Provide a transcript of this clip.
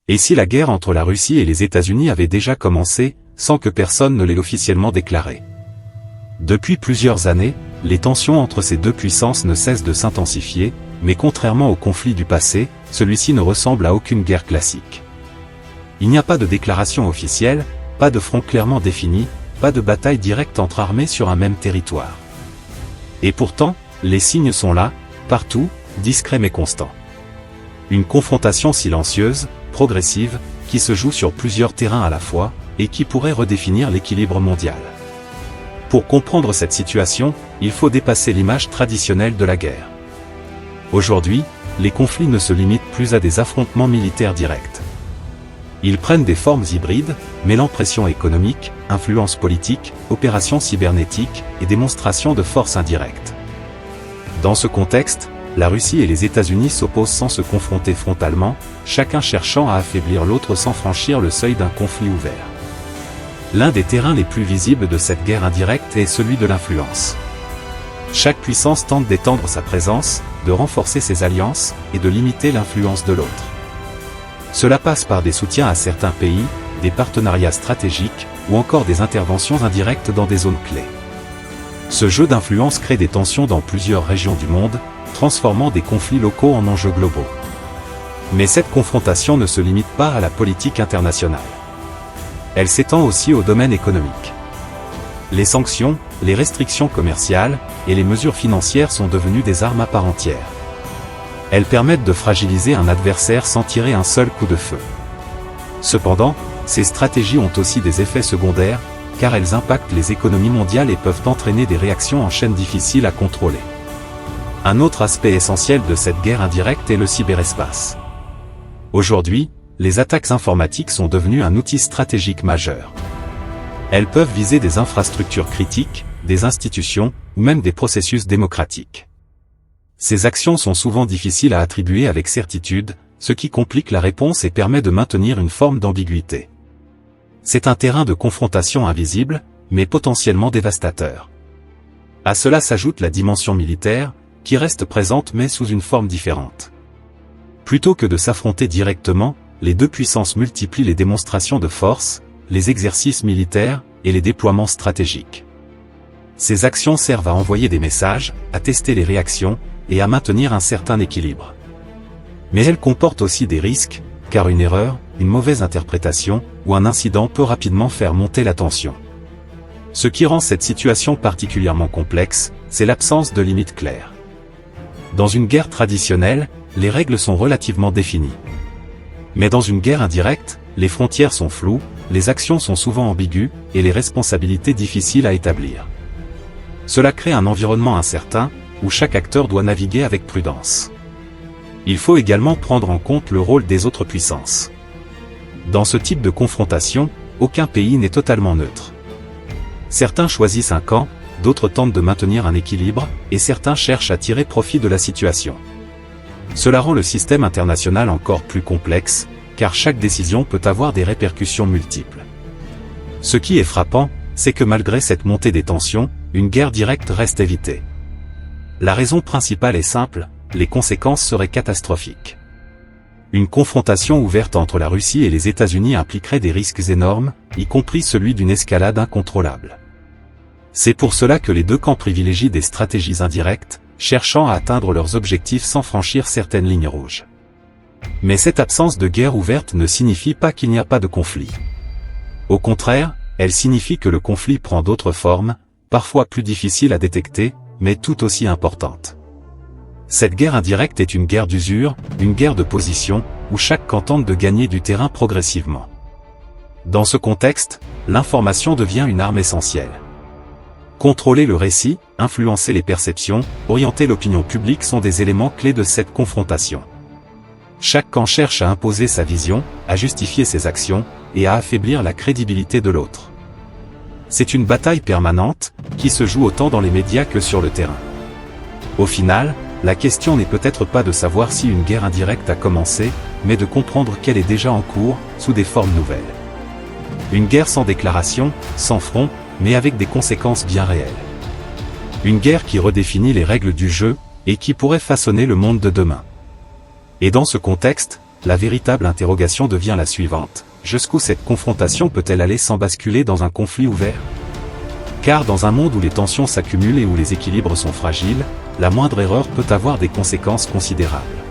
Et si la guerre entre la Russie et les États-Unis avait déjà commencé, sans que personne ne l'ait officiellement déclaré? Depuis plusieurs années, les tensions entre ces deux puissances ne cessent de s'intensifier, mais contrairement aux conflits du passé, celui-ci ne ressemble à aucune guerre classique. Il n'y a pas de déclaration officielle, pas de front clairement défini, pas de bataille directe entre armées sur un même territoire. Et pourtant, les signes sont là, partout, discrets mais constants. Une confrontation silencieuse, progressive, qui se joue sur plusieurs terrains à la fois, et qui pourrait redéfinir l'équilibre mondial. Pour comprendre cette situation, il faut dépasser l'image traditionnelle de la guerre. Aujourd'hui, les conflits ne se limitent plus à des affrontements militaires directs. Ils prennent des formes hybrides, mêlant pression économique, influence politique, opérations cybernétiques et démonstrations de force indirectes. Dans ce contexte, la Russie et les États-Unis s'opposent sans se confronter frontalement, chacun cherchant à affaiblir l'autre sans franchir le seuil d'un conflit ouvert. L'un des terrains les plus visibles de cette guerre indirecte est celui de l'influence. Chaque puissance tente d'étendre sa présence, de renforcer ses alliances, et de limiter l'influence de l'autre. Cela passe par des soutiens à certains pays, des partenariats stratégiques, ou encore des interventions indirectes dans des zones clés. Ce jeu d'influence crée des tensions dans plusieurs régions du monde, transformant des conflits locaux en enjeux globaux. Mais cette confrontation ne se limite pas à la politique internationale. Elle s'étend aussi au domaine économique. Les sanctions, les restrictions commerciales et les mesures financières sont devenues des armes à part entière. Elles permettent de fragiliser un adversaire sans tirer un seul coup de feu. Cependant, ces stratégies ont aussi des effets secondaires, car elles impactent les économies mondiales et peuvent entraîner des réactions en chaîne difficiles à contrôler. Un autre aspect essentiel de cette guerre indirecte est le cyberespace. Aujourd'hui, les attaques informatiques sont devenues un outil stratégique majeur. Elles peuvent viser des infrastructures critiques, des institutions, ou même des processus démocratiques. Ces actions sont souvent difficiles à attribuer avec certitude, ce qui complique la réponse et permet de maintenir une forme d'ambiguïté. C'est un terrain de confrontation invisible, mais potentiellement dévastateur. À cela s'ajoute la dimension militaire, qui reste présente mais sous une forme différente. Plutôt que de s'affronter directement, les deux puissances multiplient les démonstrations de force, les exercices militaires et les déploiements stratégiques. Ces actions servent à envoyer des messages, à tester les réactions et à maintenir un certain équilibre. Mais elles comportent aussi des risques, car une erreur, une mauvaise interprétation ou un incident peut rapidement faire monter la tension. Ce qui rend cette situation particulièrement complexe, c'est l'absence de limites claires. Dans une guerre traditionnelle, les règles sont relativement définies. Mais dans une guerre indirecte, les frontières sont floues, les actions sont souvent ambiguës, et les responsabilités difficiles à établir. Cela crée un environnement incertain, où chaque acteur doit naviguer avec prudence. Il faut également prendre en compte le rôle des autres puissances. Dans ce type de confrontation, aucun pays n'est totalement neutre. Certains choisissent un camp, d'autres tentent de maintenir un équilibre, et certains cherchent à tirer profit de la situation. Cela rend le système international encore plus complexe, car chaque décision peut avoir des répercussions multiples. Ce qui est frappant, c'est que malgré cette montée des tensions, une guerre directe reste évitée. La raison principale est simple, les conséquences seraient catastrophiques. Une confrontation ouverte entre la Russie et les États-Unis impliquerait des risques énormes, y compris celui d'une escalade incontrôlable. C'est pour cela que les deux camps privilégient des stratégies indirectes, cherchant à atteindre leurs objectifs sans franchir certaines lignes rouges. Mais cette absence de guerre ouverte ne signifie pas qu'il n'y a pas de conflit. Au contraire, elle signifie que le conflit prend d'autres formes, parfois plus difficiles à détecter, mais tout aussi importantes. Cette guerre indirecte est une guerre d'usure, une guerre de position, où chaque camp tente de gagner du terrain progressivement. Dans ce contexte, l'information devient une arme essentielle. Contrôler le récit, influencer les perceptions, orienter l'opinion publique sont des éléments clés de cette confrontation. Chaque camp cherche à imposer sa vision, à justifier ses actions, et à affaiblir la crédibilité de l'autre. C'est une bataille permanente, qui se joue autant dans les médias que sur le terrain. Au final, la question n'est peut-être pas de savoir si une guerre indirecte a commencé, mais de comprendre qu'elle est déjà en cours, sous des formes nouvelles. Une guerre sans déclaration, sans front, mais avec des conséquences bien réelles. Une guerre qui redéfinit les règles du jeu, et qui pourrait façonner le monde de demain. Et dans ce contexte, la véritable interrogation devient la suivante. Jusqu'où cette confrontation peut-elle aller sans basculer dans un conflit ouvert? Car dans un monde où les tensions s'accumulent et où les équilibres sont fragiles, la moindre erreur peut avoir des conséquences considérables.